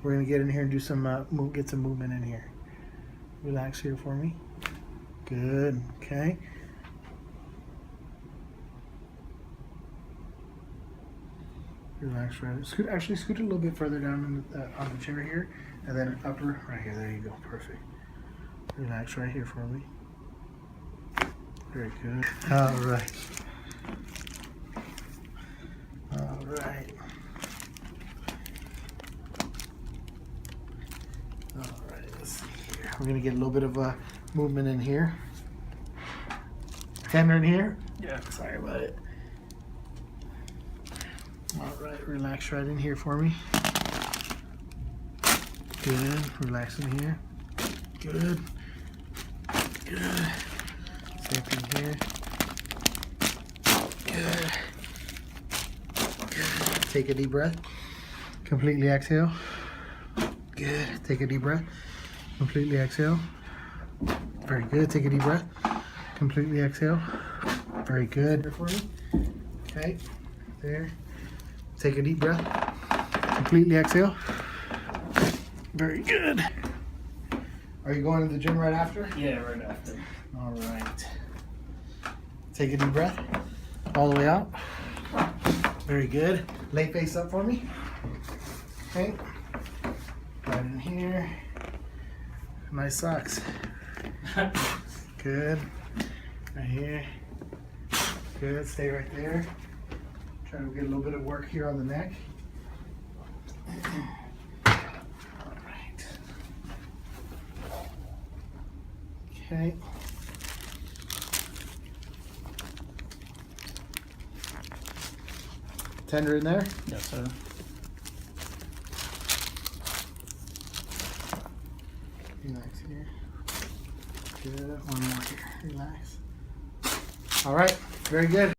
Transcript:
We're gonna get in here and do some get some movement in here. Relax here for me. Good. Okay. Relax right. Actually scoot a little bit further down on the chair here, and then upper right here. There you go. Perfect. Relax right here for me. Very good. All right. All right. All right. Let's see here. We're gonna get a little bit of a movement in here. Tender in here. Yeah. Sorry about it. All right. Relax right in here for me. Good. Relax in here. Good. Good. Same thing here. Good. Good. Take a deep breath. Completely exhale. Good. Take a deep breath. Completely exhale. Very good. Take a deep breath. Completely exhale. Very good. Here for me. Okay. There. Take a deep breath. Completely exhale. Very good. Are you going to the gym right after? Yeah, right after. All right. Take a deep breath. All the way out. Very good. Lay face up for me. Okay. Right in here. Nice socks. Good. Right here. Good. Stay right there. Try to get a little bit of work here on the neck. All right. Okay. Tender in there? Yes, sir. Relax here. Good. One more here. Relax. All right. Very good.